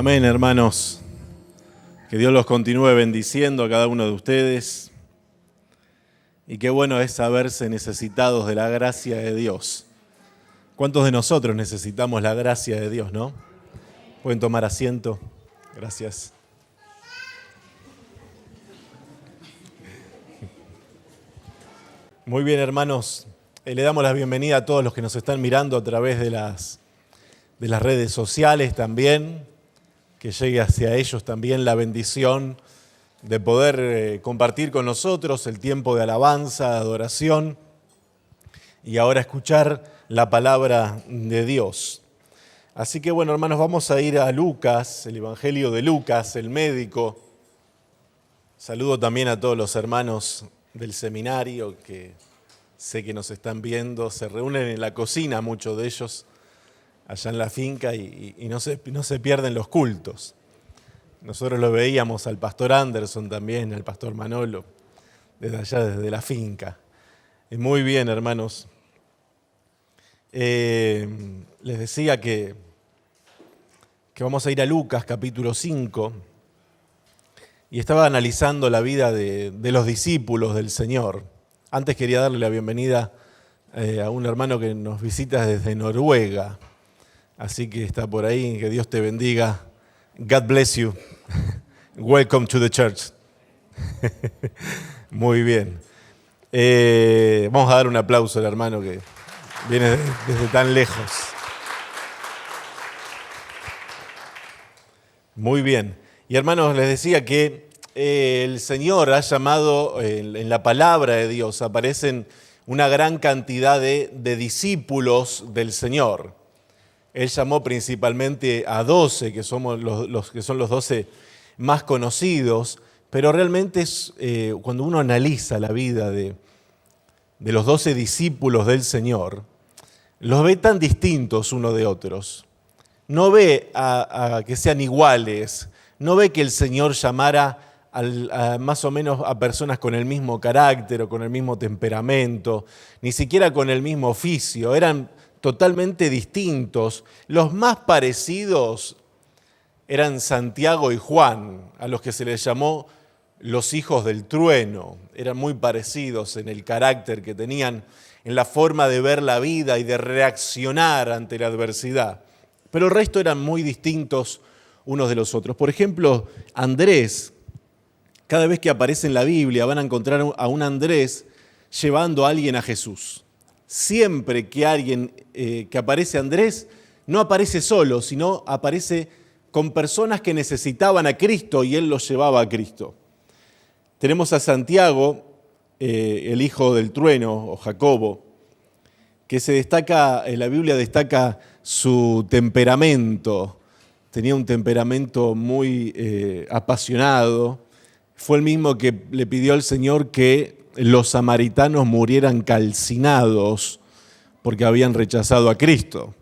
Amén, hermanos. Que Dios los continúe bendiciendo a cada uno de ustedes. Y qué bueno es saberse necesitados de la gracia de Dios. ¿Cuántos de nosotros necesitamos la gracia de Dios, no? Pueden tomar asiento. Gracias. Muy bien, hermanos. Le damos la bienvenida a todos los que nos están mirando a través de las redes sociales también. Que llegue hacia ellos también la bendición de poder compartir con nosotros el tiempo de alabanza, de adoración y ahora escuchar la palabra de Dios. Así que bueno, hermanos, vamos a ir a Lucas, el Evangelio de Lucas, el médico. Saludo también a todos los hermanos del seminario que sé que nos están viendo. Se reúnen en la cocina muchos de ellos allá en la finca y no se pierden los cultos. Nosotros lo veíamos al pastor Anderson también, al pastor Manolo, desde allá, desde la finca. Muy bien, hermanos. Les decía que vamos a ir a Lucas capítulo 5 y estaba analizando la vida de los discípulos del Señor. Antes quería darle la bienvenida a un hermano que nos visita desde Noruega. Así que está por ahí, que Dios te bendiga. God bless you. Welcome to the church. Muy bien. Vamos a dar un aplauso al hermano que viene desde tan lejos. Muy bien. Y hermanos, les decía que el Señor ha llamado, en la palabra de Dios, aparecen una gran cantidad de discípulos del Señor. Él llamó principalmente a 12, que somos los que son los 12 más conocidos, pero realmente es, cuando uno analiza la vida de los 12 discípulos del Señor, los ve tan distintos unos de otros. No ve a que sean iguales, no ve que el Señor llamara más o menos a personas con el mismo carácter o con el mismo temperamento, ni siquiera con el mismo oficio. Eran totalmente distintos. Los más parecidos eran Santiago y Juan, a los que se les llamó los hijos del trueno. Eran muy parecidos en el carácter que tenían, en la forma de ver la vida y de reaccionar ante la adversidad. Pero el resto eran muy distintos unos de los otros. Por ejemplo, Andrés, cada vez que aparece en la Biblia van a encontrar a un Andrés llevando a alguien a Jesús. Siempre que alguien que aparece Andrés, no aparece solo, sino aparece con personas que necesitaban a Cristo y él los llevaba a Cristo. Tenemos a Santiago, el hijo del trueno, o Jacobo, que se destaca, en la Biblia destaca su temperamento. Tenía un temperamento muy apasionado. Fue el mismo que le pidió al Señor que los samaritanos murieran calcinados porque habían rechazado a Cristo.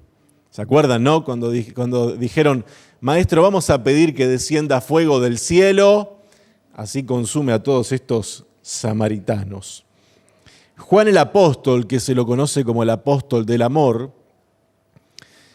¿Se acuerdan, no? Cuando dijeron, Maestro, vamos a pedir que descienda fuego del cielo, así consume a todos estos samaritanos. Juan el apóstol, que se lo conoce como el apóstol del amor,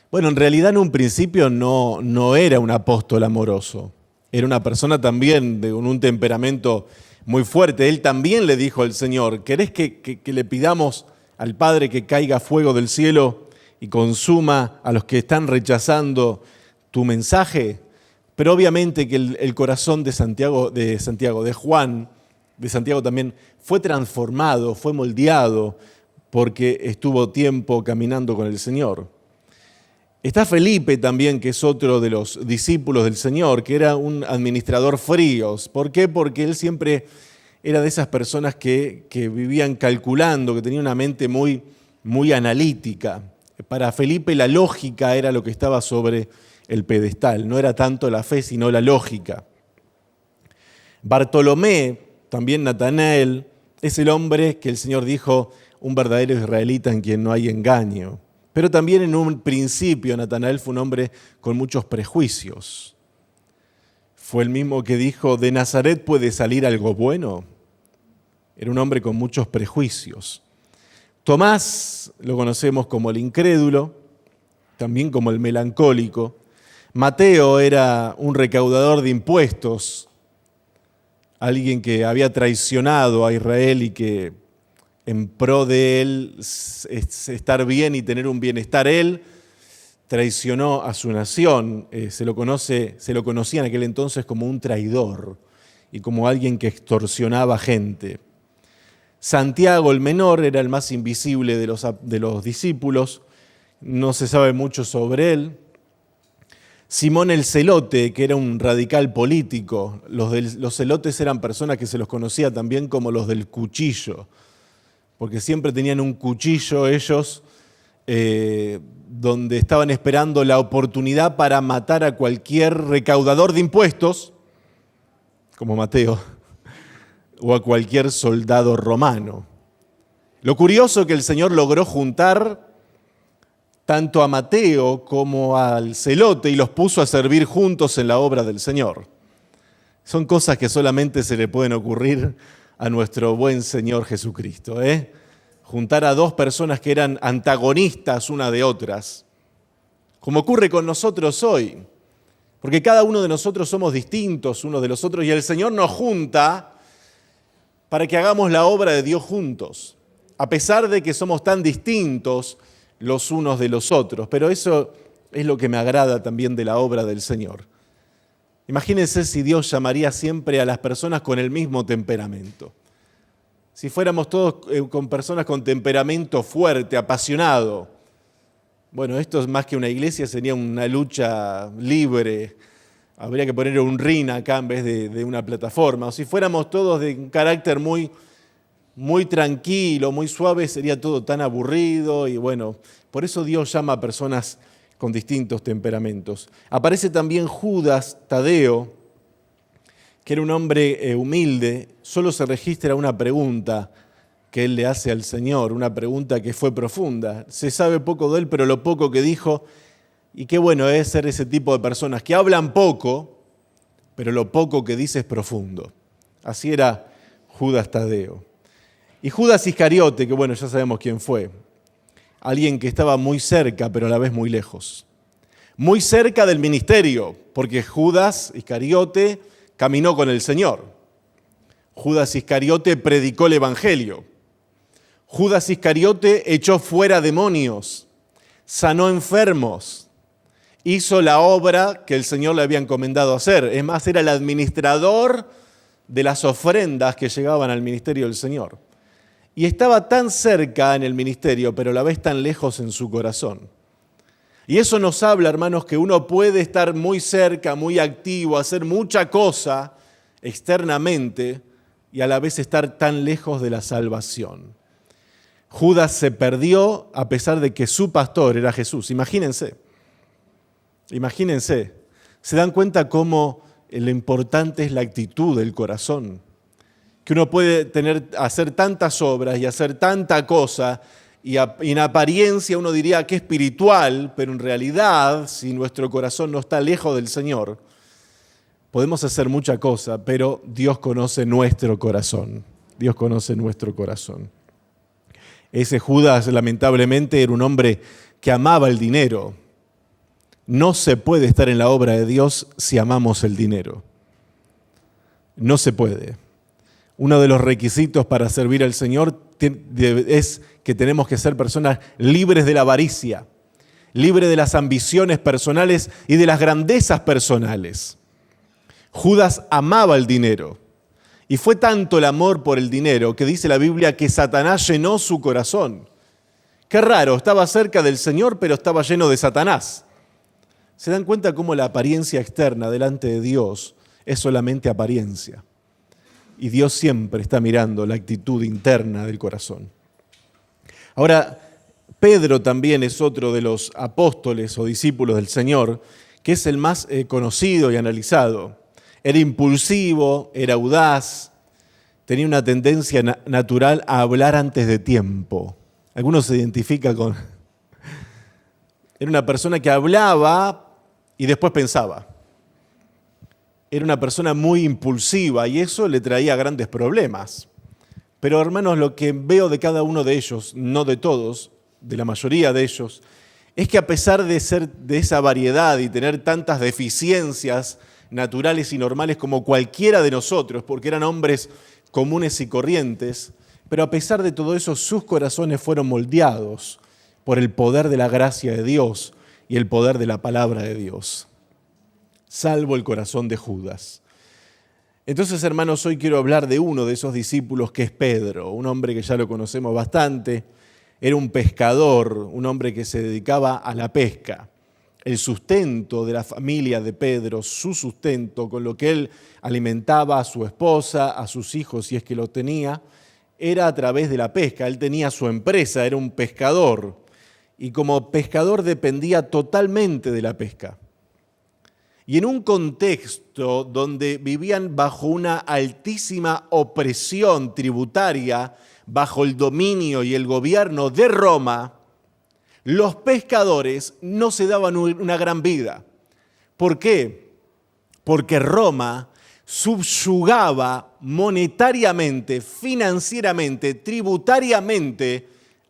bueno, en realidad en un principio no era un apóstol amoroso. Era una persona también con un temperamento muy fuerte. Él también le dijo al Señor, ¿querés que le pidamos al Padre que caiga fuego del cielo y consuma a los que están rechazando tu mensaje? Pero obviamente que el corazón de Santiago también fue transformado, fue moldeado, porque estuvo tiempo caminando con el Señor. Está Felipe también, que es otro de los discípulos del Señor, que era un administrador frío. ¿Por qué? Porque él siempre era de esas personas que vivían calculando, que tenía una mente muy, muy analítica. Para Felipe la lógica era lo que estaba sobre el pedestal, no era tanto la fe, sino la lógica. Bartolomé, también Natanael, es el hombre que el Señor dijo, un verdadero israelita en quien no hay engaño. Pero también en un principio Natanael fue un hombre con muchos prejuicios. Fue el mismo que dijo, ¿de Nazaret puede salir algo bueno? Era un hombre con muchos prejuicios. Tomás lo conocemos como el incrédulo, también como el melancólico. Mateo era un recaudador de impuestos, alguien que había traicionado a Israel y que en pro de él estar bien y tener un bienestar, él traicionó a su nación. Se lo conocía en aquel entonces como un traidor y como alguien que extorsionaba gente. Santiago el menor era el más invisible de los discípulos, no se sabe mucho sobre él. Simón el Celote, que era un radical político. Los celotes eran personas que se los conocía también como los del cuchillo, porque siempre tenían un cuchillo ellos, donde estaban esperando la oportunidad para matar a cualquier recaudador de impuestos, como Mateo, o a cualquier soldado romano. Lo curioso es que el Señor logró juntar tanto a Mateo como al celote y los puso a servir juntos en la obra del Señor. Son cosas que solamente se le pueden ocurrir a nuestro buen Señor Jesucristo, Juntar a dos personas que eran antagonistas una de otras, como ocurre con nosotros hoy, porque cada uno de nosotros somos distintos unos de los otros y el Señor nos junta para que hagamos la obra de Dios juntos, a pesar de que somos tan distintos los unos de los otros, pero eso es lo que me agrada también de la obra del Señor. Imagínense si Dios llamaría siempre a las personas con el mismo temperamento. Si fuéramos todos con personas con temperamento fuerte, apasionado, bueno, esto es más que una iglesia, sería una lucha libre. Habría que poner un ring acá en vez de una plataforma. O si fuéramos todos de un carácter muy tranquilo, muy suave, sería todo tan aburrido y bueno, por eso Dios llama a personas con distintos temperamentos. Aparece también Judas Tadeo, que era un hombre humilde. Solo se registra una pregunta que él le hace al Señor, una pregunta que fue profunda. Se sabe poco de él, pero lo poco que dijo, y qué bueno es ser ese tipo de personas que hablan poco, pero lo poco que dice es profundo. Así era Judas Tadeo. Y Judas Iscariote, que bueno, ya sabemos quién fue, alguien que estaba muy cerca, pero a la vez muy lejos. Muy cerca del ministerio, porque Judas Iscariote caminó con el Señor. Judas Iscariote predicó el Evangelio. Judas Iscariote echó fuera demonios, sanó enfermos, hizo la obra que el Señor le había encomendado hacer. Es más, era el administrador de las ofrendas que llegaban al ministerio del Señor. Y estaba tan cerca en el ministerio, pero a la vez tan lejos en su corazón. Y eso nos habla, hermanos, que uno puede estar muy cerca, muy activo, hacer mucha cosa externamente y a la vez estar tan lejos de la salvación. Judas se perdió a pesar de que su pastor era Jesús. Imagínense. ¿Se dan cuenta cómo lo importante es la actitud del corazón? Que uno puede hacer tantas obras y hacer tanta cosa y en apariencia uno diría que es espiritual, pero en realidad, si nuestro corazón no está lejos del Señor, podemos hacer mucha cosa, pero Dios conoce nuestro corazón. Dios conoce nuestro corazón. Ese Judas, lamentablemente, era un hombre que amaba el dinero. No se puede estar en la obra de Dios si amamos el dinero. No se puede. Uno de los requisitos para servir al Señor es que tenemos que ser personas libres de la avaricia, libres de las ambiciones personales y de las grandezas personales. Judas amaba el dinero y fue tanto el amor por el dinero que dice la Biblia que Satanás llenó su corazón. Qué raro, estaba cerca del Señor pero estaba lleno de Satanás. ¿Se dan cuenta cómo la apariencia externa delante de Dios es solamente apariencia? Y Dios siempre está mirando la actitud interna del corazón. Ahora, Pedro también es otro de los apóstoles o discípulos del Señor, que es el más conocido y analizado. Era impulsivo, era audaz, tenía una tendencia natural a hablar antes de tiempo. Algunos se identifican con... Era una persona que hablaba y después pensaba. Era una persona muy impulsiva y eso le traía grandes problemas. Pero hermanos, lo que veo de cada uno de ellos, no de todos, de la mayoría de ellos, es que a pesar de ser de esa variedad y tener tantas deficiencias naturales y normales como cualquiera de nosotros, porque eran hombres comunes y corrientes, pero a pesar de todo eso, sus corazones fueron moldeados por el poder de la gracia de Dios y el poder de la palabra de Dios, salvo el corazón de Judas. Entonces, hermanos, hoy quiero hablar de uno de esos discípulos que es Pedro, un hombre que ya lo conocemos bastante. Era un pescador, un hombre que se dedicaba a la pesca. El sustento de la familia de Pedro, su sustento, con lo que él alimentaba a su esposa, a sus hijos, si es que lo tenía, era a través de la pesca. Él tenía su empresa, era un pescador, y como pescador dependía totalmente de la pesca. Y en un contexto donde vivían bajo una altísima opresión tributaria, bajo el dominio y el gobierno de Roma, los pescadores no se daban una gran vida. ¿Por qué? Porque Roma subyugaba monetariamente, financieramente, tributariamente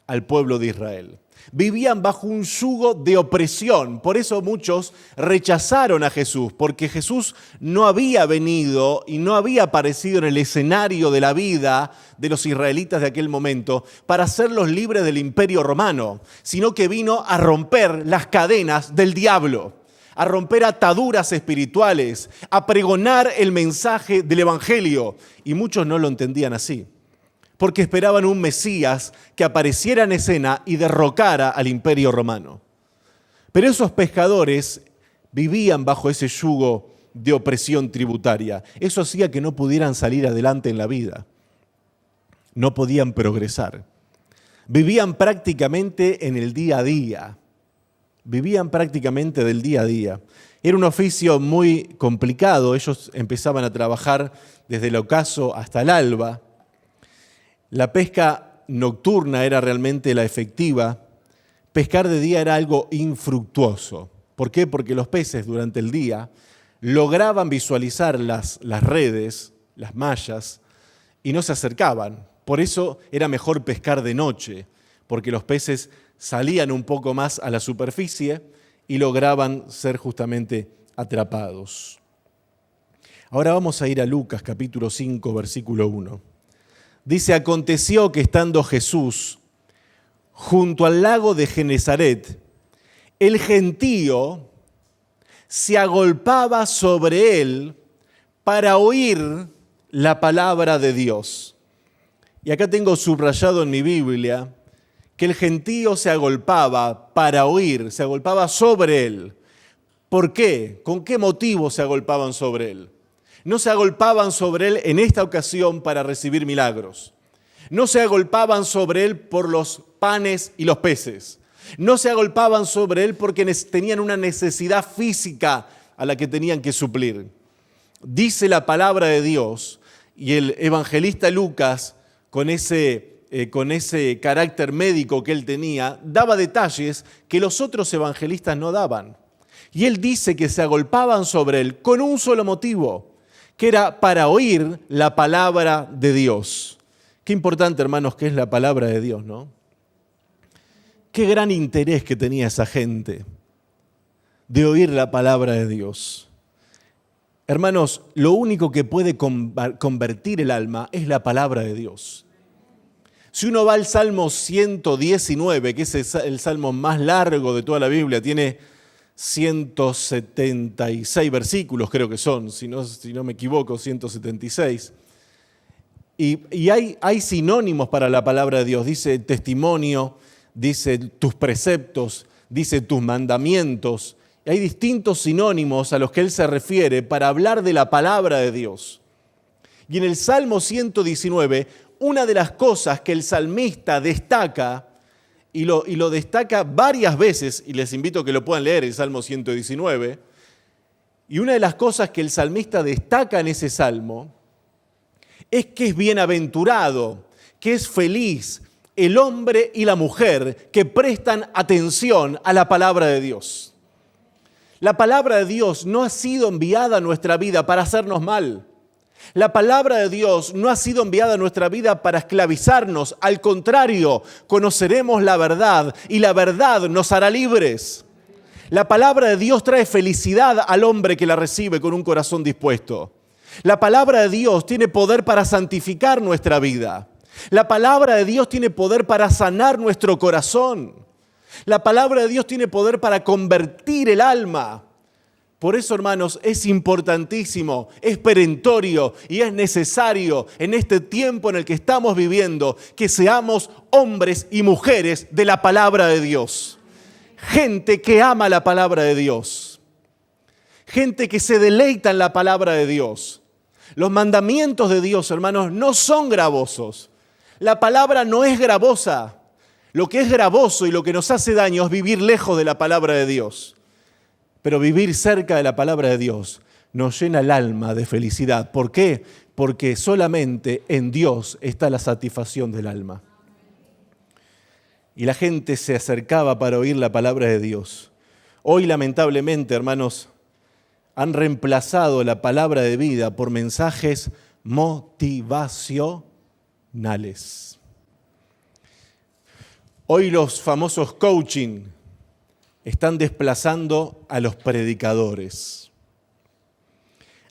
al pueblo de Israel. Vivían bajo un yugo de opresión. Por eso muchos rechazaron a Jesús, porque Jesús no había venido y no había aparecido en el escenario de la vida de los israelitas de aquel momento para hacerlos libres del imperio romano, sino que vino a romper las cadenas del diablo, a romper ataduras espirituales, a pregonar el mensaje del evangelio. Y muchos no lo entendían así, porque esperaban un Mesías que apareciera en escena y derrocara al imperio romano. Pero esos pescadores vivían bajo ese yugo de opresión tributaria. Eso hacía que no pudieran salir adelante en la vida. No podían progresar. Vivían prácticamente en el día a día. Vivían prácticamente del día a día. Era un oficio muy complicado. Ellos empezaban a trabajar desde el ocaso hasta el alba. La pesca nocturna era realmente la efectiva. Pescar de día era algo infructuoso. ¿Por qué? Porque los peces durante el día lograban visualizar las redes, las mallas, y no se acercaban. Por eso era mejor pescar de noche, porque los peces salían un poco más a la superficie y lograban ser justamente atrapados. Ahora vamos a ir a Lucas capítulo 5, versículo 1. Dice, aconteció que estando Jesús junto al lago de Genesaret, el gentío se agolpaba sobre él para oír la palabra de Dios. Y acá tengo subrayado en mi Biblia que el gentío se agolpaba para oír, se agolpaba sobre él. ¿Por qué? ¿Con qué motivo se agolpaban sobre él? No se agolpaban sobre él en esta ocasión para recibir milagros. No se agolpaban sobre él por los panes y los peces. No se agolpaban sobre él porque tenían una necesidad física a la que tenían que suplir. Dice la palabra de Dios, y el evangelista Lucas, con ese carácter médico que él tenía, daba detalles que los otros evangelistas no daban. Y él dice que se agolpaban sobre él con un solo motivo, que era para oír la palabra de Dios. Qué importante, hermanos, que es la palabra de Dios, ¿no? Qué gran interés que tenía esa gente de oír la palabra de Dios. Hermanos, lo único que puede convertir el alma es la palabra de Dios. Si uno va al Salmo 119, que es el salmo más largo de toda la Biblia, tiene 176 versículos, creo que son, si no me equivoco, 176. Y hay sinónimos para la palabra de Dios. Dice testimonio, dice tus preceptos, dice tus mandamientos. Hay distintos sinónimos a los que él se refiere para hablar de la palabra de Dios. Y en el Salmo 119, una de las cosas que el salmista destaca, y lo destaca varias veces, y les invito a que lo puedan leer, el Salmo 119, y una de las cosas que el salmista destaca en ese salmo es que es bienaventurado, que es feliz el hombre y la mujer que prestan atención a la palabra de Dios. La palabra de Dios no ha sido enviada a nuestra vida para hacernos mal. La palabra de Dios no ha sido enviada a nuestra vida para esclavizarnos. Al contrario, conoceremos la verdad y la verdad nos hará libres. La palabra de Dios trae felicidad al hombre que la recibe con un corazón dispuesto. La palabra de Dios tiene poder para santificar nuestra vida. La palabra de Dios tiene poder para sanar nuestro corazón. La palabra de Dios tiene poder para convertir el alma. Por eso, hermanos, es importantísimo, es perentorio y es necesario en este tiempo en el que estamos viviendo que seamos hombres y mujeres de la palabra de Dios. Gente que ama la palabra de Dios. Gente que se deleita en la palabra de Dios. Los mandamientos de Dios, hermanos, no son gravosos. La palabra no es gravosa. Lo que es gravoso y lo que nos hace daño es vivir lejos de la palabra de Dios. Pero vivir cerca de la palabra de Dios nos llena el alma de felicidad. ¿Por qué? Porque solamente en Dios está la satisfacción del alma. Y la gente se acercaba para oír la palabra de Dios. Hoy, lamentablemente, hermanos, han reemplazado la palabra de vida por mensajes motivacionales. Hoy los famosos coaching están desplazando a los predicadores.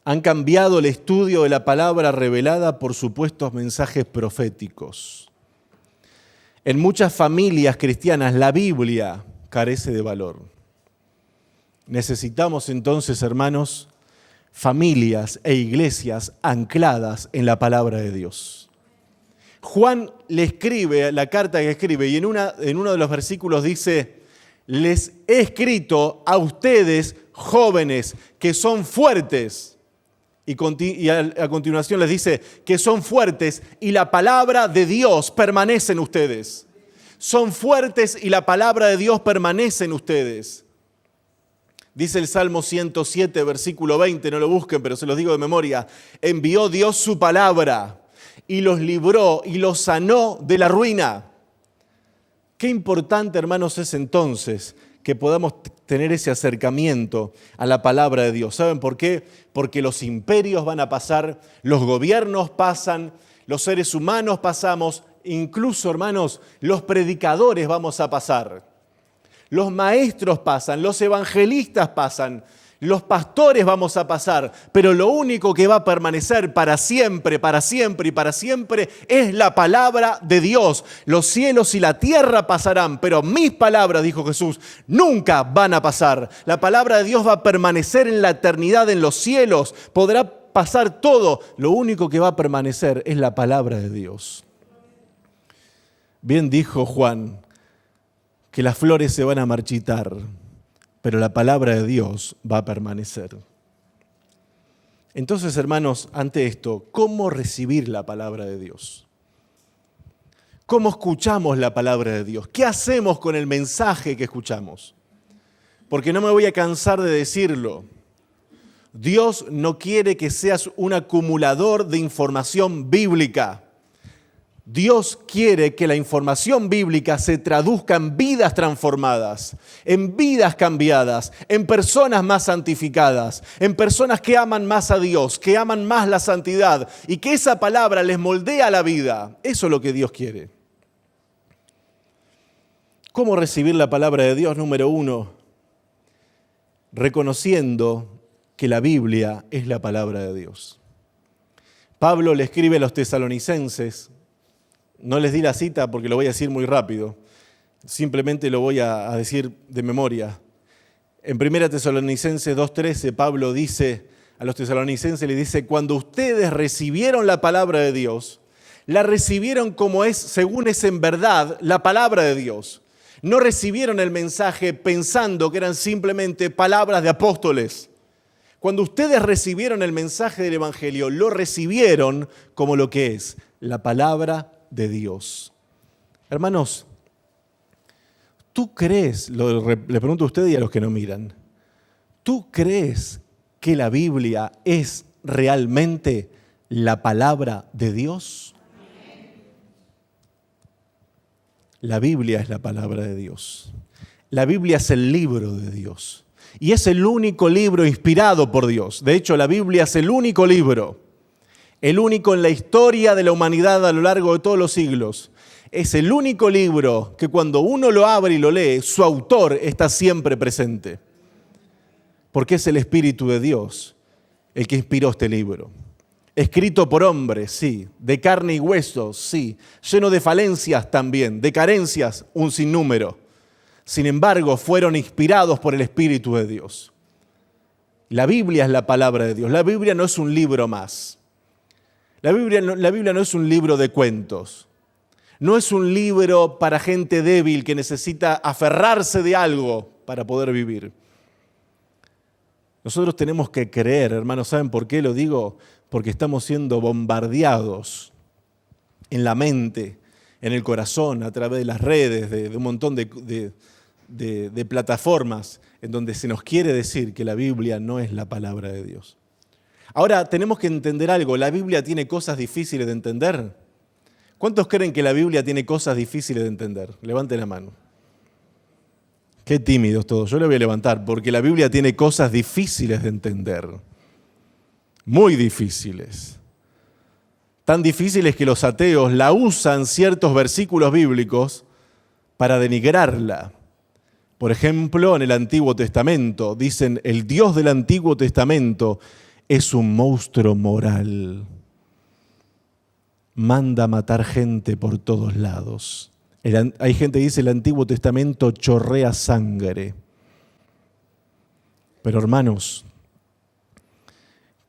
Han cambiado el estudio de la palabra revelada por supuestos mensajes proféticos. En muchas familias cristianas la Biblia carece de valor. Necesitamos entonces, hermanos, familias e iglesias ancladas en la palabra de Dios. Juan le escribe, la carta que escribe, y en uno de los versículos dice: les he escrito a ustedes, jóvenes, que son fuertes. Y a continuación les dice que son fuertes y la palabra de Dios permanece en ustedes. Son fuertes y la palabra de Dios permanece en ustedes. Dice el Salmo 107, versículo 20, no lo busquen, pero se los digo de memoria. Envió Dios su palabra y los libró y los sanó de la ruina. Qué importante, hermanos, es entonces que podamos tener ese acercamiento a la palabra de Dios. ¿Saben por qué? Porque los imperios van a pasar, los gobiernos pasan, los seres humanos pasamos, incluso, hermanos, los predicadores vamos a pasar. Los maestros pasan, los evangelistas pasan, los pastores vamos a pasar, pero lo único que va a permanecer para siempre, para siempre y para siempre es la palabra de Dios. Los cielos y la tierra pasarán, pero mis palabras, dijo Jesús, nunca van a pasar. La palabra de Dios va a permanecer en la eternidad, en los cielos. Podrá pasar todo, lo único que va a permanecer es la palabra de Dios. Bien dijo Juan que las flores se van a marchitar, pero la palabra de Dios va a permanecer. Entonces, hermanos, ante esto, ¿cómo recibir la palabra de Dios? ¿Cómo escuchamos la palabra de Dios? ¿Qué hacemos con el mensaje que escuchamos? Porque no me voy a cansar de decirlo. Dios no quiere que seas un acumulador de información bíblica. Dios quiere que la información bíblica se traduzca en vidas transformadas, en vidas cambiadas, en personas más santificadas, en personas que aman más a Dios, que aman más la santidad y que esa palabra les moldea la vida. Eso es lo que Dios quiere. ¿Cómo recibir la palabra de Dios? Número 1, reconociendo que la Biblia es la palabra de Dios. Pablo le escribe a los tesalonicenses. No les di la cita porque lo voy a decir muy rápido. Simplemente lo voy a decir de memoria. En 1 Tesalonicenses 2:13, Pablo dice a los tesalonicenses, le dice: cuando ustedes recibieron la palabra de Dios, la recibieron como es, según es en verdad, la palabra de Dios. No recibieron el mensaje pensando que eran simplemente palabras de apóstoles. Cuando ustedes recibieron el mensaje del Evangelio, lo recibieron como lo que es, la palabra de Dios. Hermanos, ¿tú crees, le pregunto a usted y a los que no miran, ¿tú crees que la Biblia es realmente la palabra de Dios? La Biblia es la palabra de Dios. La Biblia es el libro de Dios. Y es el único libro inspirado por Dios. De hecho, la Biblia es el único libro el único en la historia de la humanidad a lo largo de todos los siglos. Es el único libro que cuando uno lo abre y lo lee, su autor está siempre presente. Porque es el Espíritu de Dios el que inspiró este libro. Escrito por hombres, sí, de carne y hueso, sí, lleno de falencias también, de carencias, un sinnúmero. Sin embargo, fueron inspirados por el Espíritu de Dios. La Biblia es la palabra de Dios. La Biblia no es un libro más. La Biblia no es un libro de cuentos. No es un libro para gente débil que necesita aferrarse de algo para poder vivir. Nosotros tenemos que creer, hermanos, ¿saben por qué lo digo? Porque estamos siendo bombardeados en la mente, en el corazón, a través de las redes, de un montón de plataformas en donde se nos quiere decir que la Biblia no es la palabra de Dios. Ahora, tenemos que entender algo. ¿La Biblia tiene cosas difíciles de entender? ¿Cuántos creen que la Biblia tiene cosas difíciles de entender? Levanten la mano. Qué tímidos todos. Yo le voy a levantar porque la Biblia tiene cosas difíciles de entender. Muy difíciles. Tan difíciles que los ateos la usan ciertos versículos bíblicos para denigrarla. Por ejemplo, en el Antiguo Testamento dicen, el Dios del Antiguo Testamento es un monstruo moral. Manda a matar gente por todos lados. Hay gente que dice el Antiguo Testamento chorrea sangre. Pero hermanos,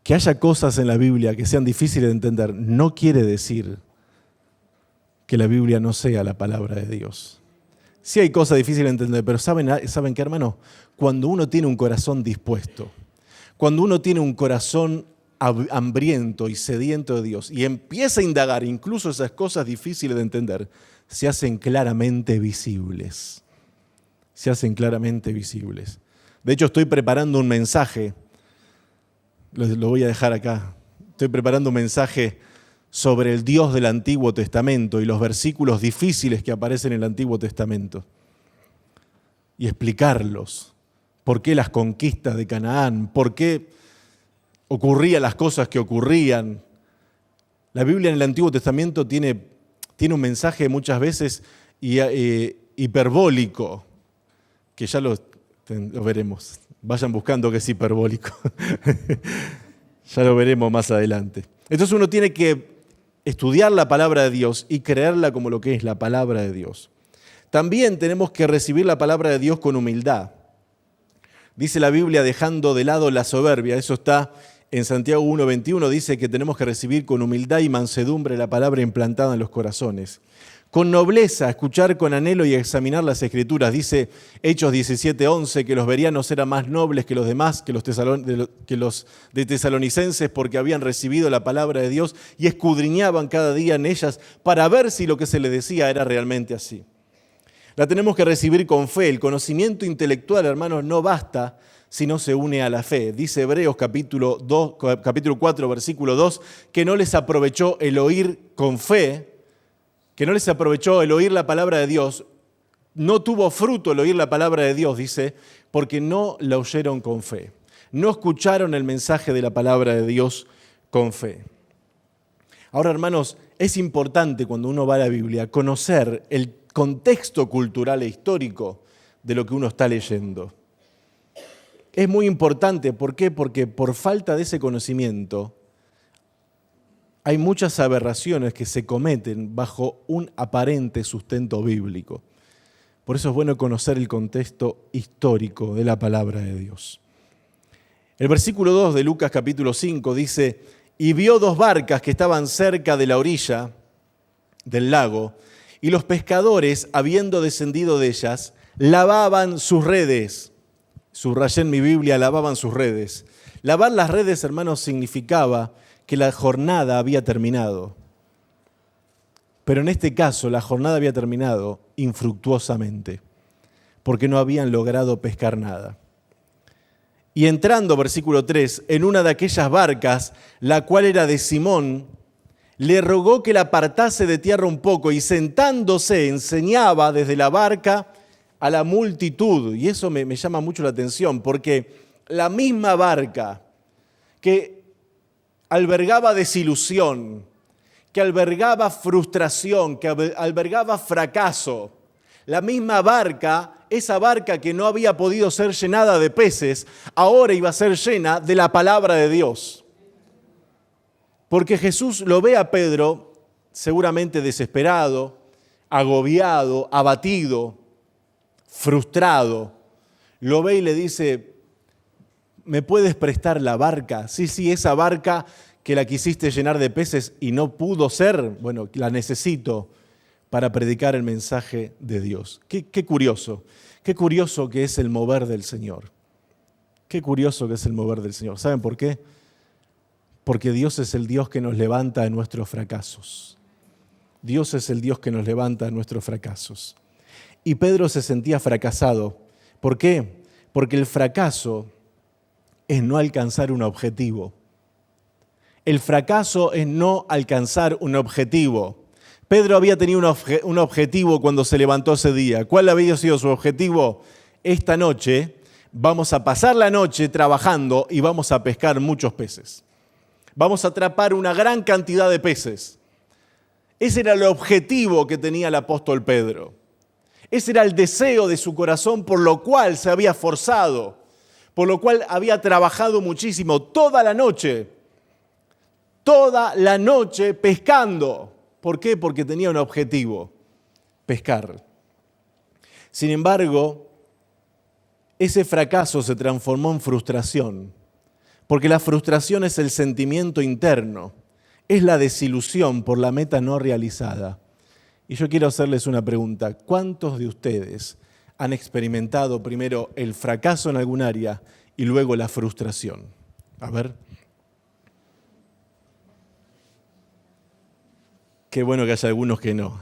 que haya cosas en la Biblia que sean difíciles de entender no quiere decir que la Biblia no sea la palabra de Dios. Sí hay cosas difíciles de entender, pero ¿saben qué, hermano? Cuando uno tiene un corazón dispuesto, cuando uno tiene un corazón hambriento y sediento de Dios y empieza a indagar incluso esas cosas difíciles de entender, se hacen claramente visibles. Se hacen claramente visibles. De hecho, estoy preparando un mensaje, lo voy a dejar acá. Estoy preparando un mensaje sobre el Dios del Antiguo Testamento y los versículos difíciles que aparecen en el Antiguo Testamento. Y explicarlos. ¿Por qué las conquistas de Canaán? ¿Por qué ocurrían las cosas que ocurrían? La Biblia en el Antiguo Testamento tiene un mensaje muchas veces hiperbólico, que ya lo veremos. Vayan buscando que es hiperbólico. Ya lo veremos más adelante. Entonces uno tiene que estudiar la palabra de Dios y creerla como lo que es la palabra de Dios. También tenemos que recibir la palabra de Dios con humildad. Dice la Biblia, dejando de lado la soberbia. Eso está en Santiago 1:21, dice que tenemos que recibir con humildad y mansedumbre la palabra implantada en los corazones. Con nobleza, escuchar con anhelo y examinar las Escrituras. Dice Hechos 17:11 que los bereanos eran más nobles que los demás, que los de Tesalonicenses, porque habían recibido la palabra de Dios y escudriñaban cada día en ellas para ver si lo que se les decía era realmente así. La tenemos que recibir con fe. El conocimiento intelectual, hermanos, no basta si no se une a la fe. Dice Hebreos capítulo 4, versículo 2, que no les aprovechó el oír con fe, que no les aprovechó el oír la palabra de Dios, no tuvo fruto el oír la palabra de Dios, dice, porque no la oyeron con fe. No escucharon el mensaje de la palabra de Dios con fe. Ahora, hermanos, es importante cuando uno va a la Biblia conocer el contexto cultural e histórico de lo que uno está leyendo. Es muy importante, ¿por qué? Porque por falta de ese conocimiento hay muchas aberraciones que se cometen bajo un aparente sustento bíblico. Por eso es bueno conocer el contexto histórico de la palabra de Dios. El versículo 2 de Lucas capítulo 5 dice, y vio dos barcas que estaban cerca de la orilla del lago, y los pescadores, habiendo descendido de ellas, lavaban sus redes. Subrayé en mi Biblia, lavaban sus redes. Lavar las redes, hermanos, significaba que la jornada había terminado. Pero en este caso, la jornada había terminado infructuosamente, porque no habían logrado pescar nada. Y entrando, versículo 3, en una de aquellas barcas, la cual era de Simón, le rogó que la apartase de tierra un poco y sentándose enseñaba desde la barca a la multitud. Y eso me llama mucho la atención, porque la misma barca que albergaba desilusión, que albergaba frustración, que albergaba fracaso. La misma barca, esa barca que no había podido ser llenada de peces, ahora iba a ser llena de la palabra de Dios. Porque Jesús lo ve a Pedro seguramente desesperado, agobiado, abatido, frustrado. Lo ve y le dice, ¿me puedes prestar la barca? Sí, esa barca que la quisiste llenar de peces y no pudo ser, bueno, la necesito para predicar el mensaje de Dios. Qué curioso que es el mover del Señor. Qué curioso que es el mover del Señor. ¿Saben por qué? Porque Dios es el Dios que nos levanta de nuestros fracasos. Dios es el Dios que nos levanta de nuestros fracasos. Y Pedro se sentía fracasado. ¿Por qué? Porque el fracaso es no alcanzar un objetivo. El fracaso es no alcanzar un objetivo. Pedro había tenido un objetivo cuando se levantó ese día. ¿Cuál había sido su objetivo? Esta noche vamos a pasar la noche trabajando y vamos a pescar muchos peces. Vamos a atrapar una gran cantidad de peces. Ese era el objetivo que tenía el apóstol Pedro. Ese era el deseo de su corazón por lo cual se había esforzado, por lo cual había trabajado muchísimo toda la noche pescando. ¿Por qué? Porque tenía un objetivo, pescar. Sin embargo, ese fracaso se transformó en frustración, porque la frustración es el sentimiento interno, es la desilusión por la meta no realizada. Y yo quiero hacerles una pregunta. ¿Cuántos de ustedes han experimentado primero el fracaso en algún área y luego la frustración? A ver. Qué bueno que haya algunos que no.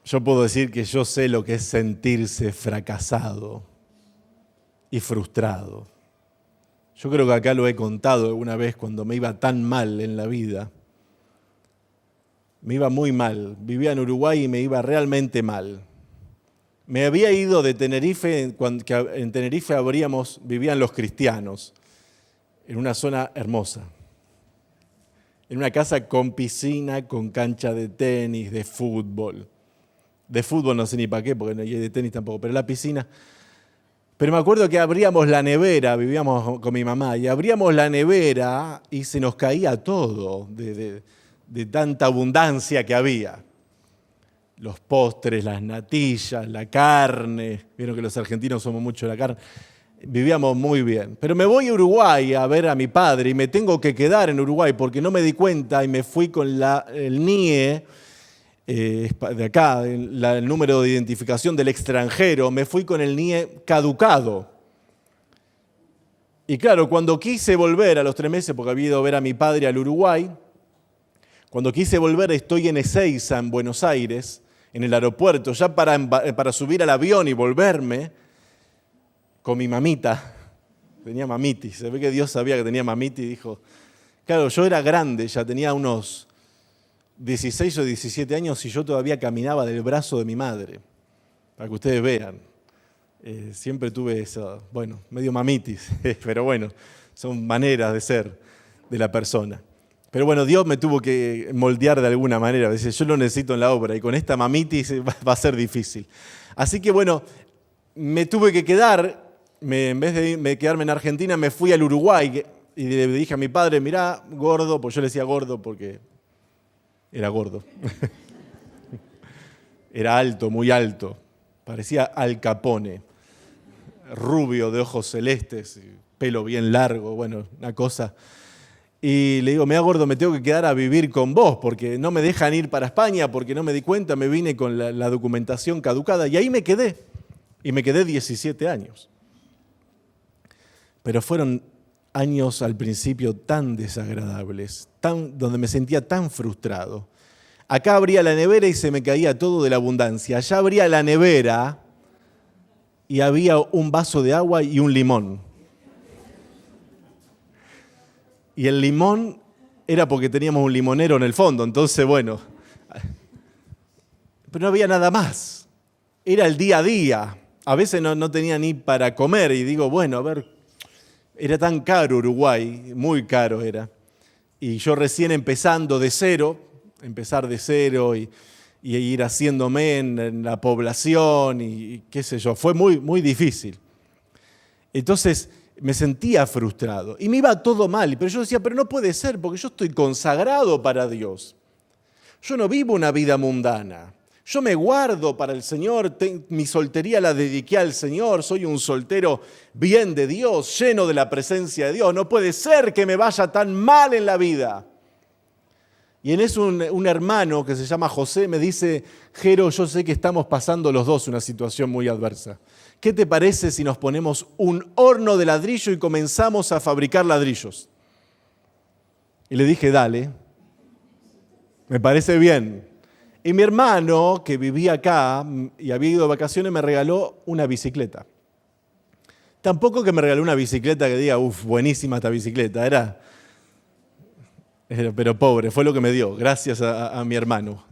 Yo puedo decir que yo sé lo que es sentirse fracasado y frustrado. Yo creo que acá lo he contado alguna vez cuando me iba tan mal en la vida. Me iba muy mal. Vivía en Uruguay y me iba realmente mal. Me había ido de Tenerife, en Tenerife vivían los cristianos, en una zona hermosa. En una casa con piscina, con cancha de tenis, de fútbol. De fútbol no sé ni para qué, porque no hay de tenis tampoco, pero la piscina. Pero me acuerdo que abríamos la nevera, vivíamos con mi mamá, y abríamos la nevera y se nos caía todo de tanta abundancia que había. Los postres, las natillas, la carne. Vieron que los argentinos somos mucho de la carne. Vivíamos muy bien. Pero me voy a Uruguay a ver a mi padre y me tengo que quedar en Uruguay porque no me di cuenta y me fui con el NIE de acá, el número de identificación del extranjero, me fui con el NIE caducado. Y claro, cuando quise volver a los 3 meses, porque había ido a ver a mi padre al Uruguay, cuando quise volver estoy en Ezeiza, en Buenos Aires, en el aeropuerto, ya para subir al avión y volverme, con mi mamita. Tenía mamitis. Se ve que Dios sabía que tenía mamitis y dijo, claro, yo era grande, ya tenía unos 16 o 17 años y yo todavía caminaba del brazo de mi madre, para que ustedes vean. Siempre tuve eso, medio mamitis, pero bueno, son maneras de ser de la persona. Pero bueno, Dios me tuvo que moldear de alguna manera. Dice, yo lo necesito en la obra y con esta mamitis va a ser difícil. Así que bueno, me tuve que quedar. En vez de quedarme en Argentina, me fui al Uruguay y le dije a mi padre, mirá, gordo, pues yo le decía gordo porque era gordo. Era alto, muy alto, parecía Al Capone, rubio, de ojos celestes, pelo bien largo, una cosa. Y le digo, mirá, gordo, me tengo que quedar a vivir con vos porque no me dejan ir para España porque no me di cuenta, me vine con la documentación caducada y ahí me quedé. Y me quedé 17 años. Pero fueron años al principio tan desagradables, donde me sentía tan frustrado. Acá abría la nevera y se me caía todo de la abundancia. Allá abría la nevera y había un vaso de agua y un limón. Y el limón era porque teníamos un limonero en el fondo, entonces pero no había nada más. Era el día a día. A veces no tenía ni para comer y digo, a ver, Era tan caro Uruguay, muy caro era. Y yo recién empezando de cero, empezar de cero y ir haciéndome en la población y qué sé yo, fue muy, muy difícil. Entonces me sentía frustrado y me iba todo mal, pero yo decía, pero no puede ser porque yo estoy consagrado para Dios. Yo no vivo una vida mundana. Yo me guardo para el Señor, mi soltería la dediqué al Señor, soy un soltero bien de Dios, lleno de la presencia de Dios. No puede ser que me vaya tan mal en la vida. Y en eso un hermano que se llama José me dice, Jero, yo sé que estamos pasando los dos una situación muy adversa. ¿Qué te parece si nos ponemos un horno de ladrillo y comenzamos a fabricar ladrillos? Y le dije, dale, me parece bien. Y mi hermano, que vivía acá y había ido de vacaciones, me regaló una bicicleta. Tampoco que me regaló una bicicleta que diga, buenísima esta bicicleta, pero pobre, fue lo que me dio, gracias a mi hermano.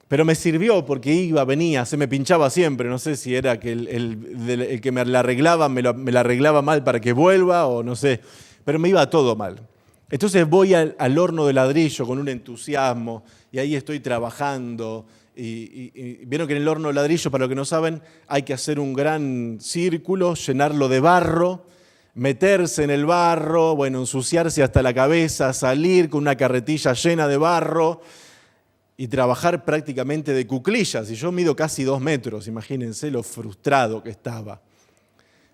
Pero me sirvió porque iba, venía, se me pinchaba siempre, no sé si era que el que me la arreglaba, me la arreglaba mal para que vuelva o no sé, pero me iba todo mal. Entonces voy al horno de ladrillo con un entusiasmo y ahí estoy trabajando. Y vieron que en el horno de ladrillo, para los que no saben, hay que hacer un gran círculo, llenarlo de barro, meterse en el barro, bueno, ensuciarse hasta la cabeza, salir con una carretilla llena de barro y trabajar prácticamente de cuclillas. Y yo mido casi 2 metros, imagínense lo frustrado que estaba.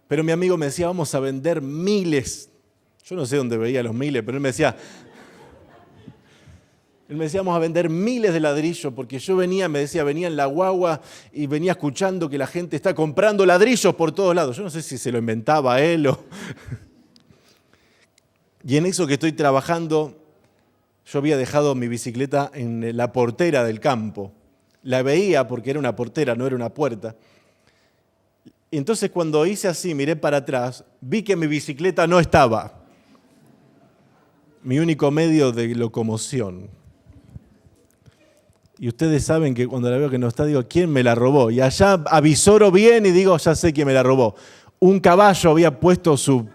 Pero mi amigo me decía, vamos a vender miles. Yo no sé dónde veía los miles, pero él me decía, vamos a vender miles de ladrillos, porque yo venía en la guagua y venía escuchando que la gente está comprando ladrillos por todos lados. Yo no sé si se lo inventaba él o... Y en eso que estoy trabajando, yo había dejado mi bicicleta en la portera del campo. La veía porque era una portera, no era una puerta. Y entonces cuando hice así, miré para atrás, vi que mi bicicleta no estaba. Mi único medio de locomoción. Y ustedes saben que cuando la veo que no está, digo, ¿quién me la robó? Y allá avisoro bien y digo, ya sé quién me la robó. Un caballo había puesto su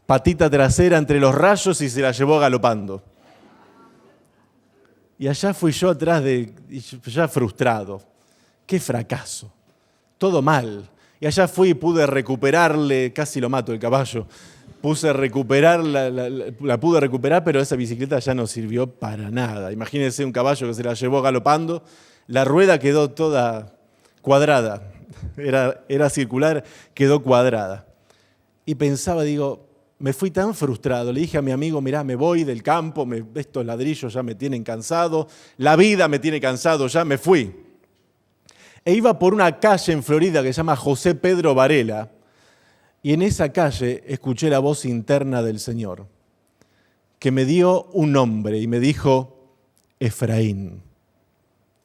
patita trasera entre los rayos y se la llevó galopando. Y allá fui yo atrás ya frustrado. ¡Qué fracaso! Todo mal. Y allá fui y pude recuperarle, casi lo mato el caballo. La pude recuperar, pero esa bicicleta ya no sirvió para nada. Imagínense un caballo que se la llevó galopando, la rueda quedó toda cuadrada, era circular, quedó cuadrada. Y pensaba, digo, me fui tan frustrado, le dije a mi amigo, mirá, me voy del campo, estos ladrillos ya me tienen cansado, la vida me tiene cansado, ya me fui. E iba por una calle en Florida que se llama José Pedro Varela, y en esa calle escuché la voz interna del Señor, que me dio un nombre y me dijo, Efraín,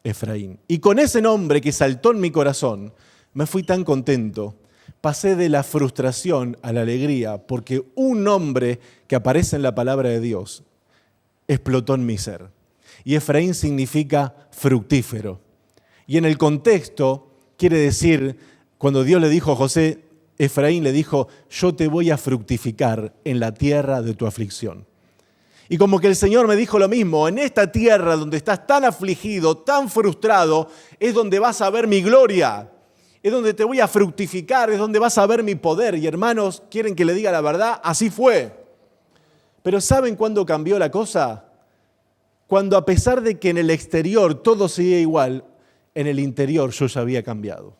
Efraín. Y con ese nombre que saltó en mi corazón, me fui tan contento. Pasé de la frustración a la alegría, porque un nombre que aparece en la palabra de Dios explotó en mi ser. Y Efraín significa fructífero. Y en el contexto quiere decir, cuando Dios le dijo a José, Efraín le dijo, yo te voy a fructificar en la tierra de tu aflicción. Y como que el Señor me dijo lo mismo, en esta tierra donde estás tan afligido, tan frustrado, es donde vas a ver mi gloria, es donde te voy a fructificar, es donde vas a ver mi poder. Y hermanos, ¿quieren que le diga la verdad? Así fue. Pero ¿saben cuándo cambió la cosa? Cuando a pesar de que en el exterior todo seguía igual, en el interior yo ya había cambiado.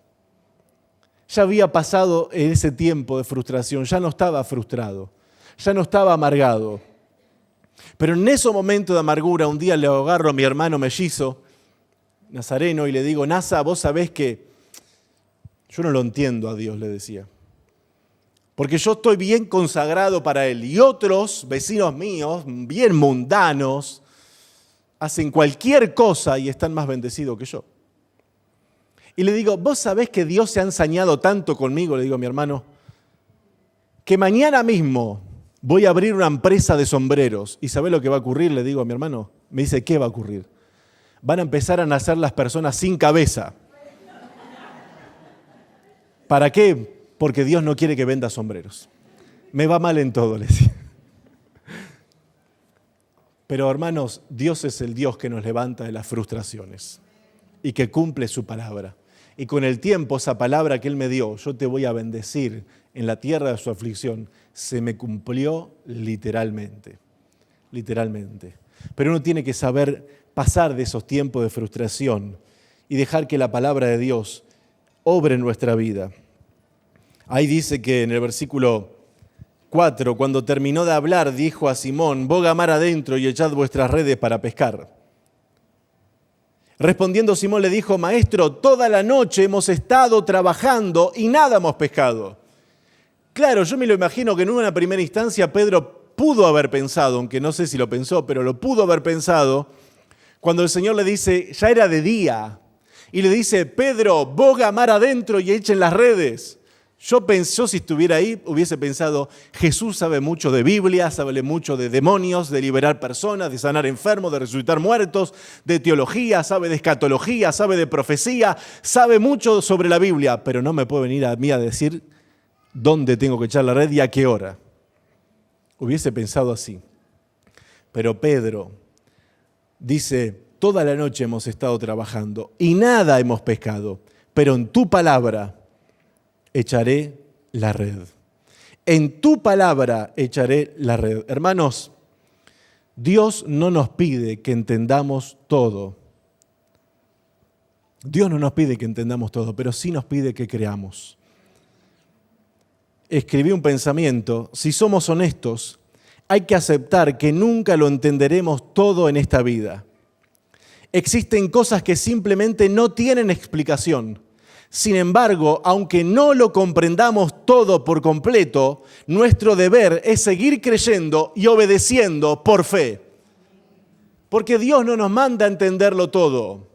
Ya había pasado ese tiempo de frustración, ya no estaba frustrado, ya no estaba amargado. Pero en ese momento de amargura, un día le agarro a mi hermano mellizo, nazareno, y le digo, Nasa, vos sabés que yo no lo entiendo a Dios, le decía. Porque yo estoy bien consagrado para Él y otros vecinos míos, bien mundanos, hacen cualquier cosa y están más bendecidos que yo. Y le digo, ¿vos sabés que Dios se ha ensañado tanto conmigo? Le digo a mi hermano, que mañana mismo voy a abrir una empresa de sombreros. ¿Y sabés lo que va a ocurrir? Le digo a mi hermano. Me dice, ¿qué va a ocurrir? Van a empezar a nacer las personas sin cabeza. ¿Para qué? Porque Dios no quiere que venda sombreros. Me va mal en todo, le decía. Pero hermanos, Dios es el Dios que nos levanta de las frustraciones y que cumple su palabra. Y con el tiempo, esa palabra que Él me dio, yo te voy a bendecir en la tierra de su aflicción, se me cumplió literalmente. Literalmente. Pero uno tiene que saber pasar de esos tiempos de frustración y dejar que la palabra de Dios obre en nuestra vida. Ahí dice que en el versículo 4, cuando terminó de hablar, dijo a Simón: boga mar adentro y echad vuestras redes para pescar. Respondiendo Simón le dijo: Maestro, toda la noche hemos estado trabajando y nada hemos pescado. Claro, yo me lo imagino que en una primera instancia Pedro pudo haber pensado, aunque no sé si lo pensó, pero lo pudo haber pensado, cuando el Señor le dice, ya era de día, y le dice: Pedro, boga mar adentro y echen las redes. Yo si estuviera ahí, hubiese pensado, Jesús sabe mucho de Biblia, sabe mucho de demonios, de liberar personas, de sanar enfermos, de resucitar muertos, de teología, sabe de escatología, sabe de profecía, sabe mucho sobre la Biblia, pero no me puede venir a mí a decir dónde tengo que echar la red y a qué hora. Hubiese pensado así. Pero Pedro dice: toda la noche hemos estado trabajando y nada hemos pescado, pero en tu palabra echaré la red. En tu palabra echaré la red. Hermanos, Dios no nos pide que entendamos todo. Dios no nos pide que entendamos todo, pero sí nos pide que creamos. Escribí un pensamiento: si somos honestos, hay que aceptar que nunca lo entenderemos todo en esta vida. Existen cosas que simplemente no tienen explicación. Sin embargo, aunque no lo comprendamos todo por completo, nuestro deber es seguir creyendo y obedeciendo por fe. Porque Dios no nos manda a entenderlo todo.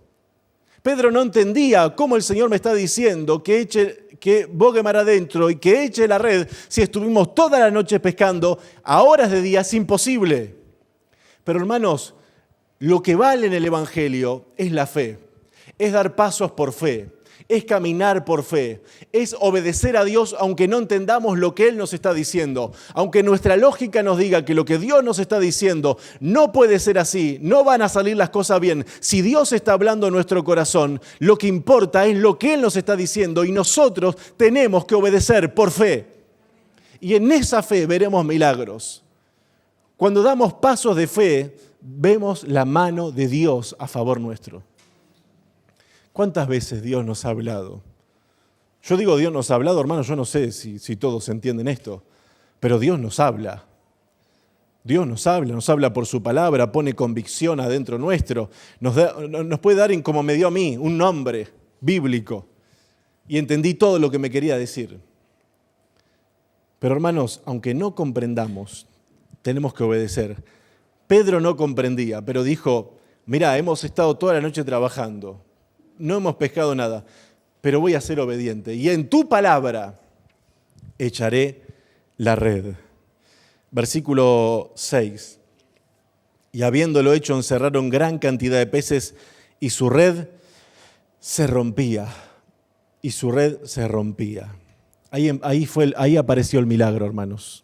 Pedro no entendía cómo el Señor me está diciendo que bogue mar adentro y que eche la red si estuvimos toda la noche pescando a horas de día. Es imposible. Pero hermanos, lo que vale en el Evangelio es la fe, es dar pasos por fe, es caminar por fe, es obedecer a Dios aunque no entendamos lo que Él nos está diciendo, aunque nuestra lógica nos diga que lo que Dios nos está diciendo no puede ser así, no van a salir las cosas bien. Si Dios está hablando en nuestro corazón, lo que importa es lo que Él nos está diciendo y nosotros tenemos que obedecer por fe. Y en esa fe veremos milagros. Cuando damos pasos de fe, vemos la mano de Dios a favor nuestro. ¿Cuántas veces Dios nos ha hablado? Yo digo Dios nos ha hablado, hermanos, yo no sé si todos entienden esto, pero Dios nos habla. Dios nos habla por su palabra, pone convicción adentro nuestro, nos puede dar, como me dio a mí, un nombre bíblico. Y entendí todo lo que me quería decir. Pero hermanos, aunque no comprendamos, tenemos que obedecer. Pedro no comprendía, pero dijo: mirá, hemos estado toda la noche trabajando. No hemos pescado nada, pero voy a ser obediente. Y en tu palabra echaré la red. Versículo 6. Y habiéndolo hecho, encerraron gran cantidad de peces y su red se rompía. Y su red se rompía. Ahí apareció el milagro, hermanos.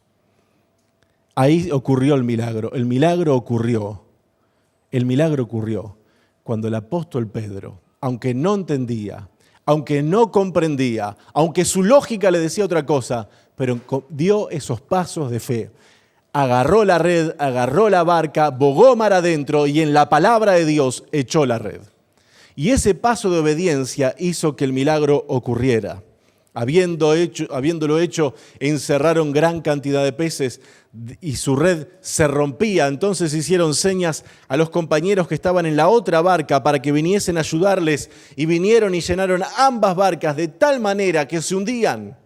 Ahí ocurrió el milagro. El milagro ocurrió cuando el apóstol Pedro, aunque no entendía, aunque no comprendía, aunque su lógica le decía otra cosa, pero dio esos pasos de fe. Agarró la red, agarró la barca, bogó mar adentro y en la palabra de Dios echó la red. Y ese paso de obediencia hizo que el milagro ocurriera. Habiéndolo hecho, encerraron gran cantidad de peces y su red se rompía. Entonces hicieron señas a los compañeros que estaban en la otra barca para que viniesen a ayudarles, y vinieron y llenaron ambas barcas de tal manera que se hundían.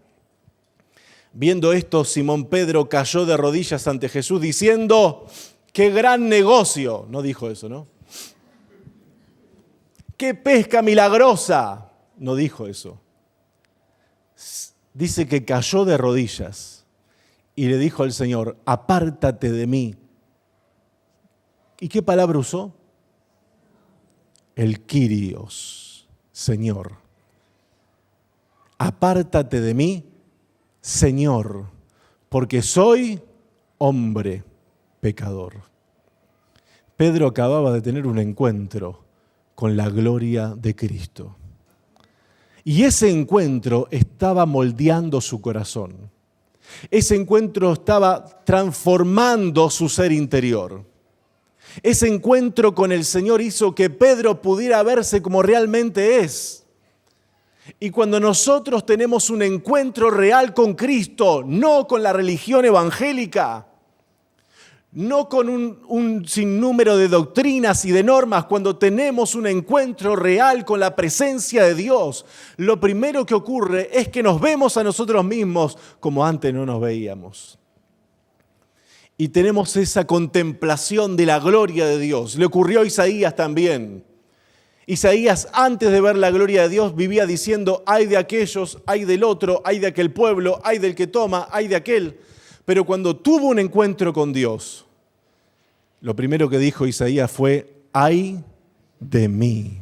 Viendo esto, Simón Pedro cayó de rodillas ante Jesús diciendo: ¡qué gran negocio! No dijo eso, ¿no? ¡Qué pesca milagrosa! No dijo eso. Dice que cayó de rodillas y le dijo al Señor: apártate de mí. ¿Y qué palabra usó? El Kyrios, Señor. Apártate de mí, Señor, porque soy hombre pecador. Pedro acababa de tener un encuentro con la gloria de Cristo. Y ese encuentro estaba moldeando su corazón. Ese encuentro estaba transformando su ser interior. Ese encuentro con el Señor hizo que Pedro pudiera verse como realmente es. Y cuando nosotros tenemos un encuentro real con Cristo, no con la religión evangélica, no con un sinnúmero de doctrinas y de normas, cuando tenemos un encuentro real con la presencia de Dios, lo primero que ocurre es que nos vemos a nosotros mismos como antes no nos veíamos. Y tenemos esa contemplación de la gloria de Dios. Le ocurrió a Isaías también. Isaías, antes de ver la gloria de Dios, vivía diciendo, ay de aquellos, ay del otro, ay de aquel pueblo, ay del que toma, ay de aquel. Pero cuando tuvo un encuentro con Dios, lo primero que dijo Isaías fue, ay de mí,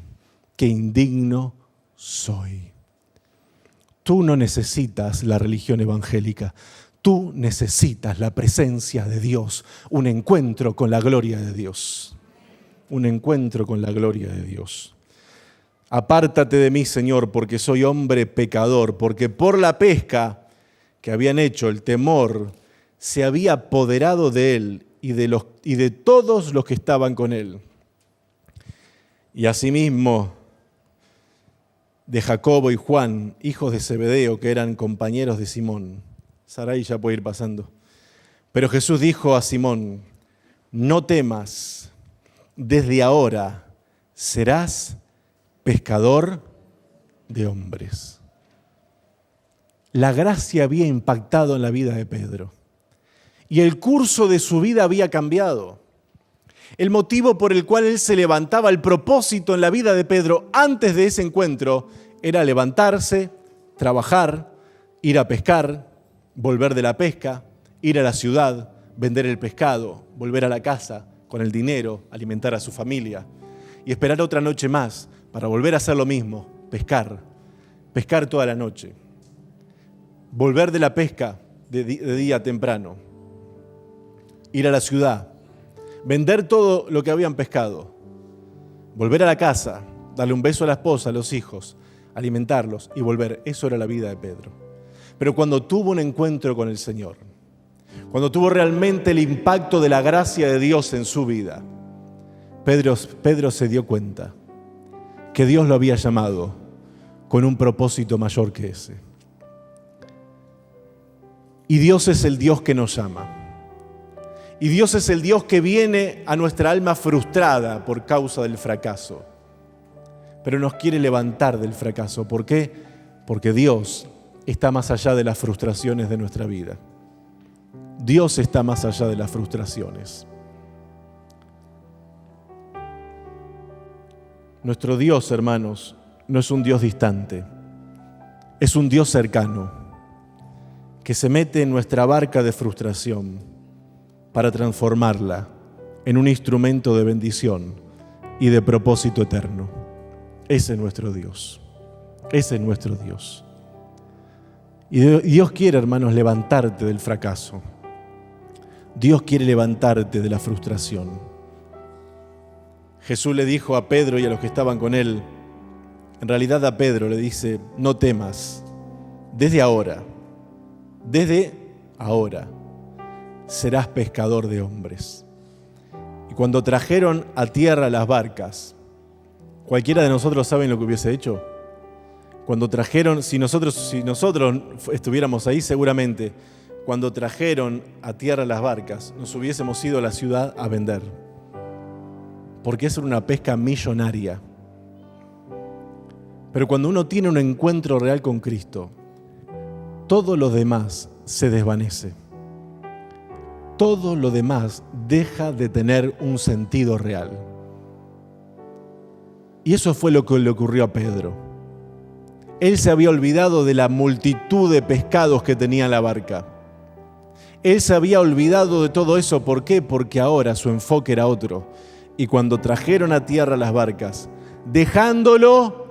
que indigno soy. Tú no necesitas la religión evangélica, tú necesitas la presencia de Dios, un encuentro con la gloria de Dios. Un encuentro con la gloria de Dios. Apártate de mí, Señor, porque soy hombre pecador, porque por la pesca que habían hecho, el temor se había apoderado de él y de todos los que estaban con él. Y asimismo de Jacobo y Juan, hijos de Zebedeo, que eran compañeros de Simón. Sarai ya puede ir pasando. Pero Jesús dijo a Simón, no temas, desde ahora serás pescador de hombres. La gracia había impactado en la vida de Pedro y el curso de su vida había cambiado. El motivo por el cual él se levantaba, el propósito en la vida de Pedro antes de ese encuentro era levantarse, trabajar, ir a pescar, volver de la pesca, ir a la ciudad, vender el pescado, volver a la casa con el dinero, alimentar a su familia y esperar otra noche más para volver a hacer lo mismo, pescar toda la noche, volver de la pesca de día temprano, ir a la ciudad, vender todo lo que habían pescado, volver a la casa, darle un beso a la esposa, a los hijos, alimentarlos y volver. Eso era la vida de Pedro. Pero cuando tuvo un encuentro con el Señor, cuando tuvo realmente el impacto de la gracia de Dios en su vida, Pedro se dio cuenta que Dios lo había llamado con un propósito mayor que ese. Y Dios es el Dios que nos llama. Y Dios es el Dios que viene a nuestra alma frustrada por causa del fracaso. Pero nos quiere levantar del fracaso. ¿Por qué? Porque Dios está más allá de las frustraciones de nuestra vida. Dios está más allá de las frustraciones. Nuestro Dios, hermanos, no es un Dios distante. Es un Dios cercano que se mete en nuestra barca de frustración para transformarla en un instrumento de bendición y de propósito eterno. Ese es nuestro Dios. Ese es nuestro Dios. Y Dios quiere, hermanos, levantarte del fracaso. Dios quiere levantarte de la frustración. Jesús le dijo a Pedro y a los que estaban con él, en realidad a Pedro le dice, no temas, desde ahora serás pescador de hombres. Y cuando trajeron a tierra las barcas, ¿cualquiera de nosotros sabe lo que hubiese hecho? Cuando trajeron, si nosotros estuviéramos ahí seguramente, cuando trajeron a tierra las barcas, nos hubiésemos ido a la ciudad a vender. Porque es una pesca millonaria. Pero cuando uno tiene un encuentro real con Cristo, todo lo demás se desvanece. Todo lo demás deja de tener un sentido real. Y eso fue lo que le ocurrió a Pedro. Él se había olvidado de la multitud de pescados que tenía en la barca. Él se había olvidado de todo eso. ¿Por qué? Porque ahora su enfoque era otro. Y cuando trajeron a tierra las barcas, dejándolo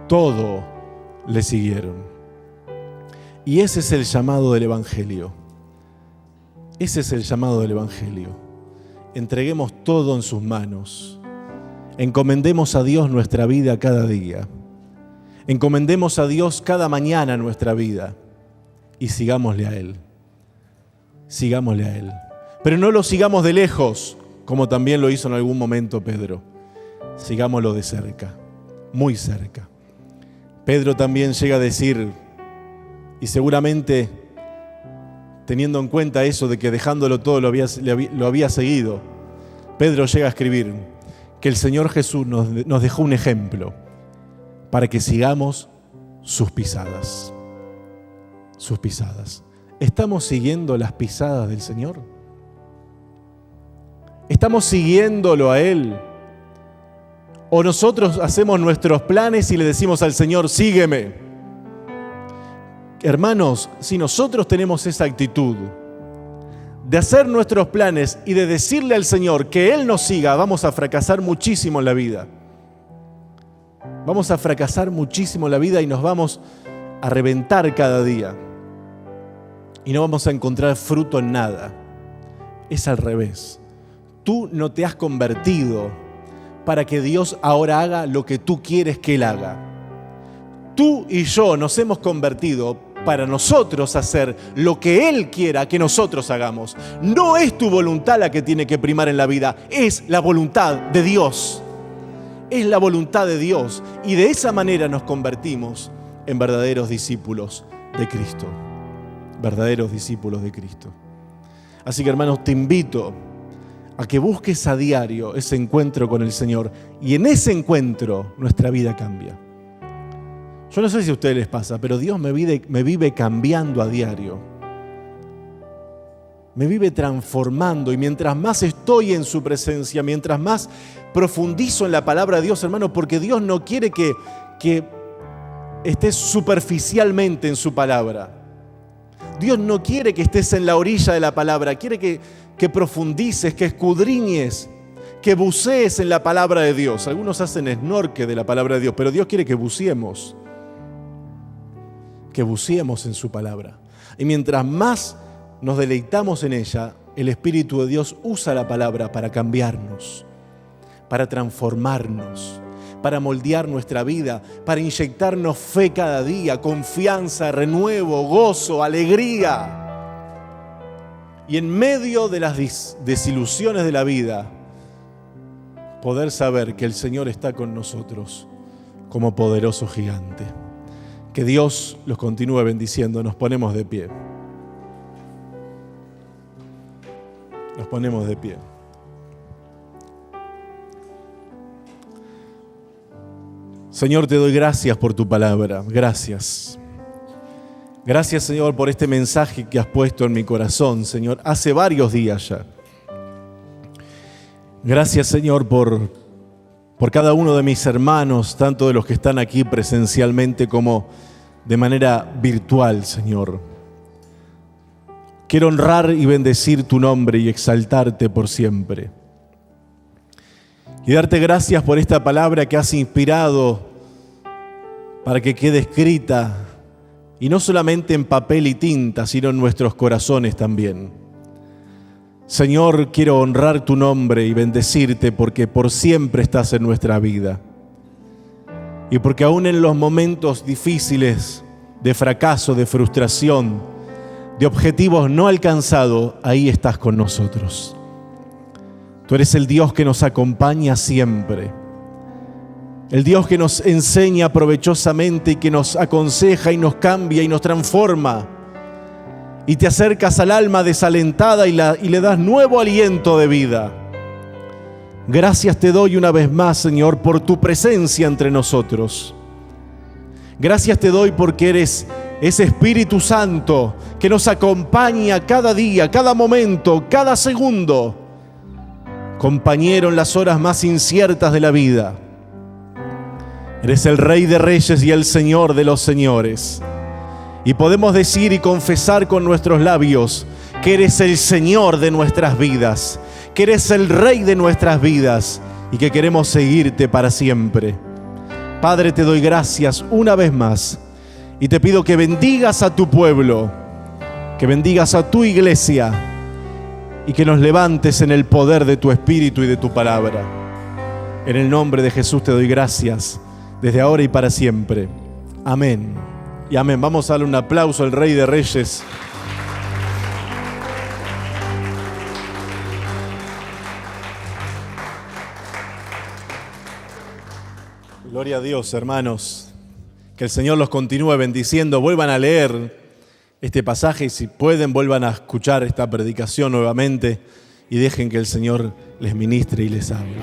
todo, le siguieron. Y ese es el llamado del Evangelio. Ese es el llamado del Evangelio. Entreguemos todo en sus manos. Encomendemos a Dios nuestra vida cada día. Encomendemos a Dios cada mañana nuestra vida y sigámosle a Él. Sigámosle a Él. Pero no lo sigamos de lejos, como también lo hizo en algún momento Pedro. Sigámoslo de cerca, muy cerca. Pedro también llega a decir, y seguramente teniendo en cuenta eso de que dejándolo todo lo había seguido, Pedro llega a escribir que el Señor Jesús nos dejó un ejemplo para que sigamos sus pisadas. Sus pisadas. ¿Estamos siguiendo las pisadas del Señor? ¿Estamos siguiéndolo a Él? ¿O nosotros hacemos nuestros planes y le decimos al Señor, sígueme? Hermanos, si nosotros tenemos esa actitud de hacer nuestros planes y de decirle al Señor que Él nos siga, vamos a fracasar muchísimo en la vida. Vamos a fracasar muchísimo en la vida y nos vamos a reventar cada día. Y no vamos a encontrar fruto en nada. Es al revés. Tú no te has convertido para que Dios ahora haga lo que tú quieres que Él haga. Tú y yo nos hemos convertido para nosotros hacer lo que Él quiera que nosotros hagamos. No es tu voluntad la que tiene que primar en la vida, es la voluntad de Dios. Es la voluntad de Dios. Y de esa manera nos convertimos en verdaderos discípulos de Cristo. Verdaderos discípulos de Cristo. Así que, hermanos, te invito a que busques a diario ese encuentro con el Señor. Y en ese encuentro nuestra vida cambia. Yo no sé si a ustedes les pasa, pero Dios me vive cambiando a diario. Me vive transformando. Y mientras más estoy en su presencia, mientras más profundizo en la palabra de Dios, hermano, porque Dios no quiere que estés superficialmente en su palabra. Dios no quiere que estés en la orilla de la palabra, quiere que profundices, que escudriñes, que bucees en la palabra de Dios. Algunos hacen snorkel de la palabra de Dios, pero Dios quiere que buceemos en su palabra. Y mientras más nos deleitamos en ella, el Espíritu de Dios usa la palabra para cambiarnos, para transformarnos, para moldear nuestra vida, para inyectarnos fe cada día, confianza, renuevo, gozo, alegría. Y en medio de las desilusiones de la vida, poder saber que el Señor está con nosotros como poderoso gigante. Que Dios los continúe bendiciendo. Nos ponemos de pie. Nos ponemos de pie. Señor, te doy gracias por tu palabra. Gracias. Gracias, Señor, por este mensaje que has puesto en mi corazón, Señor, hace varios días ya. Gracias, Señor, por cada uno de mis hermanos, tanto de los que están aquí presencialmente como de manera virtual, Señor. Quiero honrar y bendecir tu nombre y exaltarte por siempre. Y darte gracias por esta palabra que has inspirado para que quede escrita, y no solamente en papel y tinta, sino en nuestros corazones también. Señor, quiero honrar tu nombre y bendecirte porque por siempre estás en nuestra vida. Y porque aún en los momentos difíciles de fracaso, de frustración, de objetivos no alcanzados, ahí estás con nosotros. Tú eres el Dios que nos acompaña siempre. El Dios que nos enseña provechosamente y que nos aconseja y nos cambia y nos transforma. Y te acercas al alma desalentada y le das nuevo aliento de vida. Gracias te doy una vez más, Señor, por tu presencia entre nosotros. Gracias te doy porque eres ese Espíritu Santo que nos acompaña cada día, cada momento, cada segundo. Compañero en las horas más inciertas de la vida. Eres el Rey de Reyes y el Señor de los Señores. Y podemos decir y confesar con nuestros labios que eres el Señor de nuestras vidas, que eres el Rey de nuestras vidas y que queremos seguirte para siempre. Padre, te doy gracias una vez más y te pido que bendigas a tu pueblo, que bendigas a tu iglesia y que nos levantes en el poder de tu Espíritu y de tu palabra. En el nombre de Jesús te doy gracias, desde ahora y para siempre. Amén y amén. Vamos a darle un aplauso al Rey de Reyes. Gloria a Dios, hermanos. Que el Señor los continúe bendiciendo. Vuelvan a leer este pasaje y si pueden, vuelvan a escuchar esta predicación nuevamente y dejen que el Señor les ministre y les hable.